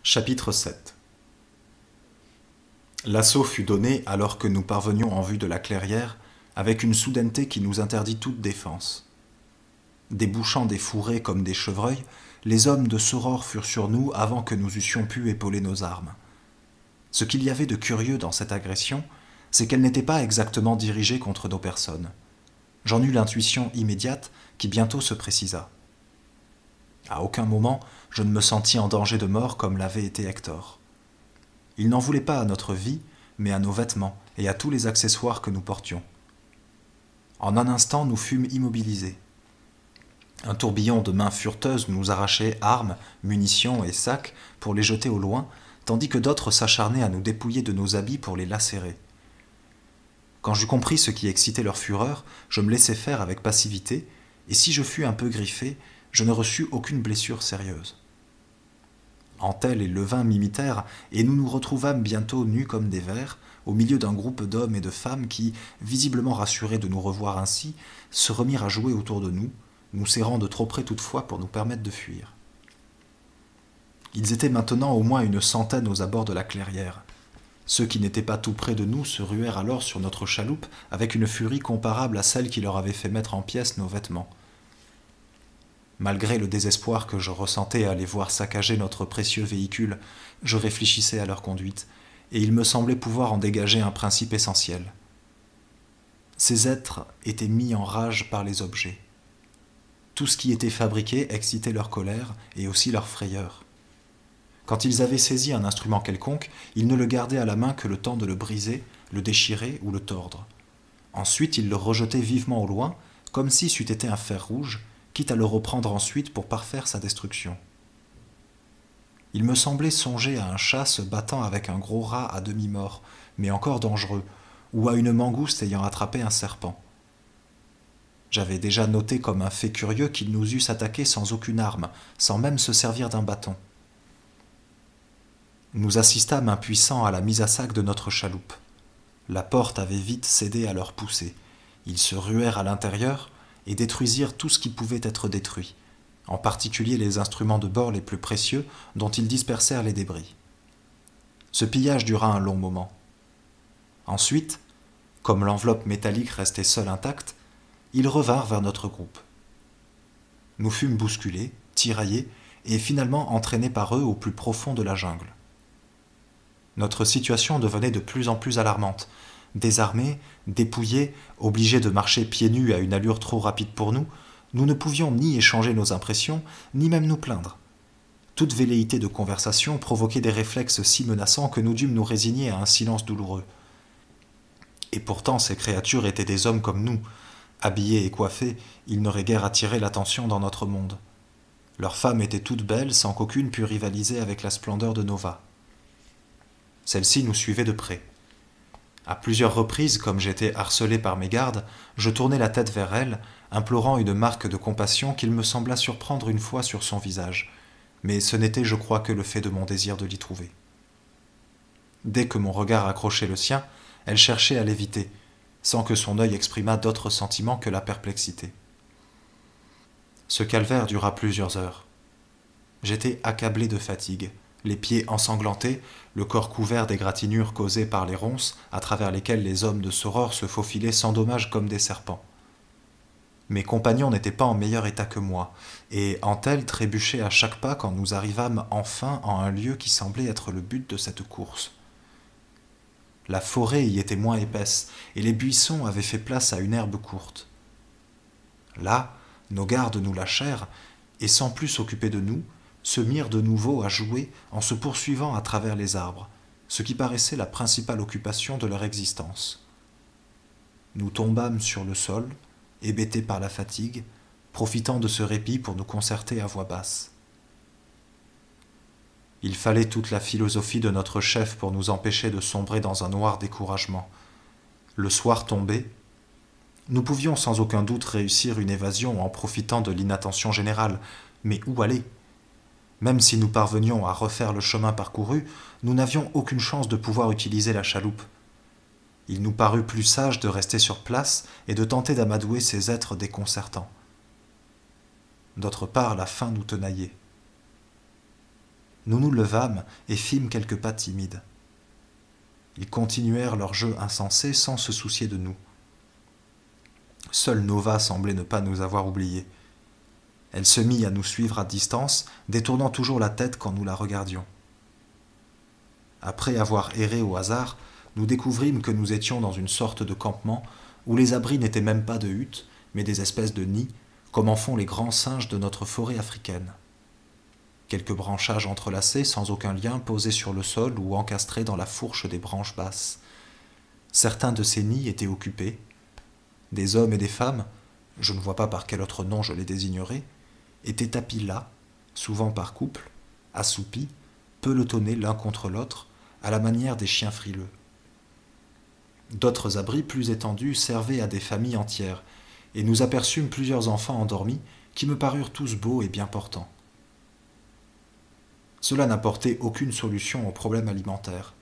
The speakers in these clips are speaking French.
Chapitre 7. L'assaut fut donné alors que nous parvenions en vue de la clairière, avec une soudaineté qui nous interdit toute défense. Débouchant des fourrés comme des chevreuils, les hommes de Soror furent sur nous avant que nous eussions pu épauler nos armes. Ce qu'il y avait de curieux dans cette agression, c'est qu'elle n'était pas exactement dirigée contre nos personnes. J'en eus l'intuition immédiate qui bientôt se précisa. À aucun moment je ne me sentis en danger de mort comme l'avait été Hector. Il n'en voulait pas à notre vie, mais à nos vêtements et à tous les accessoires que nous portions. En un instant, nous fûmes immobilisés. Un tourbillon de mains fureteuses nous arrachait armes, munitions et sacs pour les jeter au loin, tandis que d'autres s'acharnaient à nous dépouiller de nos habits pour les lacérer. Quand j'eus compris ce qui excitait leur fureur, je me laissai faire avec passivité, et si je fus un peu griffé, je ne reçus aucune blessure sérieuse. Antel et Levin m'imitèrent, et nous nous retrouvâmes bientôt nus comme des vers, au milieu d'un groupe d'hommes et de femmes qui, visiblement rassurés de nous revoir ainsi, se remirent à jouer autour de nous, nous serrant de trop près toutefois pour nous permettre de fuir. Ils étaient maintenant au moins une centaine aux abords de la clairière. Ceux qui n'étaient pas tout près de nous se ruèrent alors sur notre chaloupe avec une furie comparable à celle qui leur avait fait mettre en pièces nos vêtements. Malgré le désespoir que je ressentais à les voir saccager notre précieux véhicule, je réfléchissais à leur conduite, et il me semblait pouvoir en dégager un principe essentiel. Ces êtres étaient mis en rage par les objets. Tout ce qui était fabriqué excitait leur colère et aussi leur frayeur. Quand ils avaient saisi un instrument quelconque, ils ne le gardaient à la main que le temps de le briser, le déchirer ou le tordre. Ensuite, ils le rejetaient vivement au loin, comme si c'eût été un fer rouge, quitte à le reprendre ensuite pour parfaire sa destruction. Il me semblait songer à un chat se battant avec un gros rat à demi-mort, mais encore dangereux, ou à une mangouste ayant attrapé un serpent. J'avais déjà noté comme un fait curieux qu'ils nous eussent attaqués sans aucune arme, sans même se servir d'un bâton. Nous assistâmes impuissants à la mise à sac de notre chaloupe. La porte avait vite cédé à leur poussée. Ils se ruèrent à l'intérieur et détruisirent tout ce qui pouvait être détruit, en particulier les instruments de bord les plus précieux dont ils dispersèrent les débris. Ce pillage dura un long moment. Ensuite, comme l'enveloppe métallique restait seule intacte, ils revinrent vers notre groupe. Nous fûmes bousculés, tiraillés et finalement entraînés par eux au plus profond de la jungle. Notre situation devenait de plus en plus alarmante. Désarmés, dépouillés, obligés de marcher pieds nus à une allure trop rapide pour nous, nous ne pouvions ni échanger nos impressions, ni même nous plaindre. Toute velléité de conversation provoquait des réflexes si menaçants que nous dûmes nous résigner à un silence douloureux. Et pourtant ces créatures étaient des hommes comme nous. Habillés et coiffés, ils n'auraient guère attiré l'attention dans notre monde. Leurs femmes étaient toutes belles sans qu'aucune pût rivaliser avec la splendeur de Nova. Celle-ci nous suivait de près. À plusieurs reprises, comme j'étais harcelé par mes gardes, je tournai la tête vers elle, implorant une marque de compassion qu'il me sembla surprendre une fois sur son visage, mais ce n'était, je crois, que le fait de mon désir de l'y trouver. Dès que mon regard accrochait le sien, elle cherchait à l'éviter, sans que son œil exprimât d'autre sentiment que la perplexité. Ce calvaire dura plusieurs heures. J'étais accablé de fatigue, les pieds ensanglantés, le corps couvert d'égratignures causées par les ronces à travers lesquelles les hommes de Soror se faufilaient sans dommage comme des serpents. Mes compagnons n'étaient pas en meilleur état que moi, et Antel trébuchait à chaque pas quand nous arrivâmes enfin en un lieu qui semblait être le but de cette course. La forêt y était moins épaisse, et les buissons avaient fait place à une herbe courte. Là, nos gardes nous lâchèrent, et sans plus s'occuper de nous, se mirent de nouveau à jouer en se poursuivant à travers les arbres, ce qui paraissait la principale occupation de leur existence. Nous tombâmes sur le sol, hébétés par la fatigue, profitant de ce répit pour nous concerter à voix basse. Il fallait toute la philosophie de notre chef pour nous empêcher de sombrer dans un noir découragement. Le soir tombé, nous pouvions sans aucun doute réussir une évasion en profitant de l'inattention générale, mais où aller ? Même si nous parvenions à refaire le chemin parcouru, nous n'avions aucune chance de pouvoir utiliser la chaloupe. Il nous parut plus sage de rester sur place et de tenter d'amadouer ces êtres déconcertants. D'autre part, la faim nous tenaillait. Nous nous levâmes et fîmes quelques pas timides. Ils continuèrent leur jeu insensé sans se soucier de nous. Seule Nova semblait ne pas nous avoir oubliés. Elle se mit à nous suivre à distance, détournant toujours la tête quand nous la regardions. Après avoir erré au hasard, nous découvrîmes que nous étions dans une sorte de campement où les abris n'étaient même pas de huttes, mais des espèces de nids, comme en font les grands singes de notre forêt africaine. Quelques branchages entrelacés, sans aucun lien, posés sur le sol ou encastrés dans la fourche des branches basses. Certains de ces nids étaient occupés. Des hommes et des femmes, je ne vois pas par quel autre nom je les désignerais, étaient tapis là, souvent par couple, assoupis, pelotonnés l'un contre l'autre, à la manière des chiens frileux. D'autres abris plus étendus servaient à des familles entières, et nous aperçûmes plusieurs enfants endormis qui me parurent tous beaux et bien portants. Cela n'apportait aucune solution au problème alimentaire.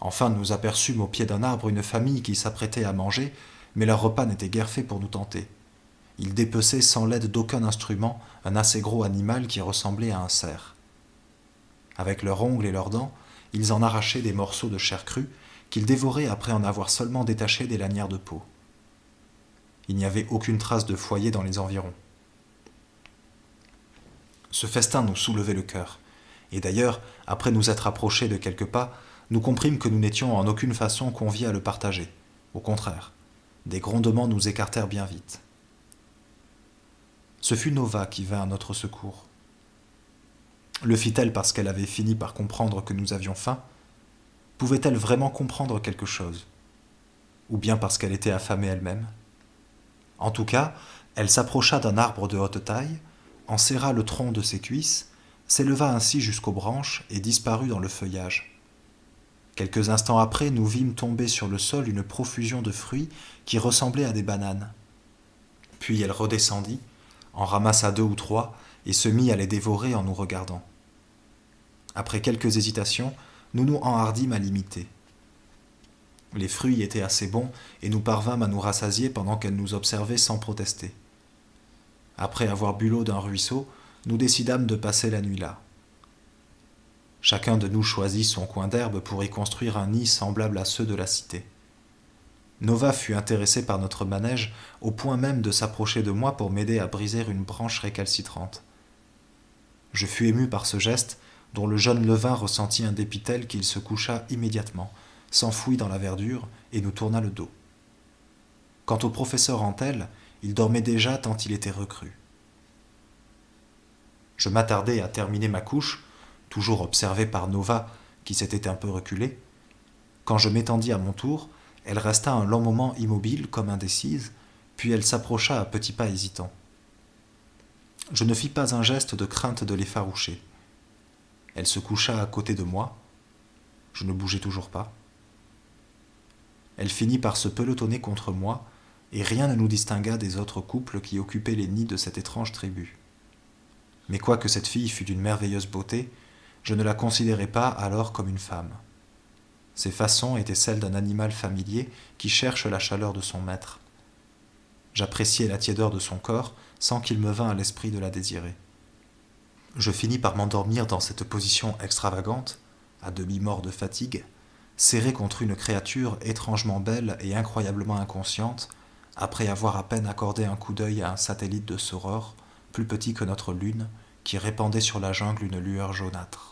Enfin, nous aperçûmes au pied d'un arbre une famille qui s'apprêtait à manger, mais leur repas n'était guère fait pour nous tenter. Ils dépeçaient sans l'aide d'aucun instrument un assez gros animal qui ressemblait à un cerf. Avec leurs ongles et leurs dents, ils en arrachaient des morceaux de chair crue qu'ils dévoraient après en avoir seulement détaché des lanières de peau. Il n'y avait aucune trace de foyer dans les environs. Ce festin nous soulevait le cœur, et d'ailleurs, après nous être approchés de quelques pas, nous comprîmes que nous n'étions en aucune façon conviés à le partager. Au contraire, des grondements nous écartèrent bien vite. Ce fut Nova qui vint à notre secours. Le fit-elle parce qu'elle avait fini par comprendre que nous avions faim? Pouvait-elle vraiment comprendre quelque chose? Ou bien parce qu'elle était affamée elle-même? En tout cas, elle s'approcha d'un arbre de haute taille, en serra le tronc de ses cuisses, s'éleva ainsi jusqu'aux branches et disparut dans le feuillage. Quelques instants après, nous vîmes tomber sur le sol une profusion de fruits qui ressemblaient à des bananes. Puis elle redescendit, en ramassa 2 ou 3 et se mit à les dévorer en nous regardant. Après quelques hésitations, nous nous enhardîmes à l'imiter. Les fruits étaient assez bons et nous parvînmes à nous rassasier pendant qu'elle nous observait sans protester. Après avoir bu l'eau d'un ruisseau, nous décidâmes de passer la nuit là. Chacun de nous choisit son coin d'herbe pour y construire un nid semblable à ceux de la cité. Nova fut intéressée par notre manège au point même de s'approcher de moi pour m'aider à briser une branche récalcitrante. Je fus ému par ce geste dont le jeune levain ressentit un dépit tel qu'il se coucha immédiatement, s'enfouit dans la verdure et nous tourna le dos. Quant au professeur Antel, il dormait déjà tant il était recru. Je m'attardai à terminer ma couche, toujours observé par Nova qui s'était un peu reculée. Quand je m'étendis à mon tour, elle resta un long moment immobile comme indécise, puis elle s'approcha à petits pas hésitants. Je ne fis pas un geste de crainte de l'effaroucher. Elle se coucha à côté de moi. Je ne bougeais toujours pas. Elle finit par se pelotonner contre moi, et rien ne nous distingua des autres couples qui occupaient les nids de cette étrange tribu. Mais quoique cette fille fût d'une merveilleuse beauté, je ne la considérais pas alors comme une femme. Ses façons étaient celles d'un animal familier qui cherche la chaleur de son maître. J'appréciais la tiédeur de son corps sans qu'il me vînt à l'esprit de la désirer. Je finis par m'endormir dans cette position extravagante, à demi mort de fatigue, serré contre une créature étrangement belle et incroyablement inconsciente, après avoir à peine accordé un coup d'œil à un satellite de Saurore, plus petit que notre lune, qui répandait sur la jungle une lueur jaunâtre.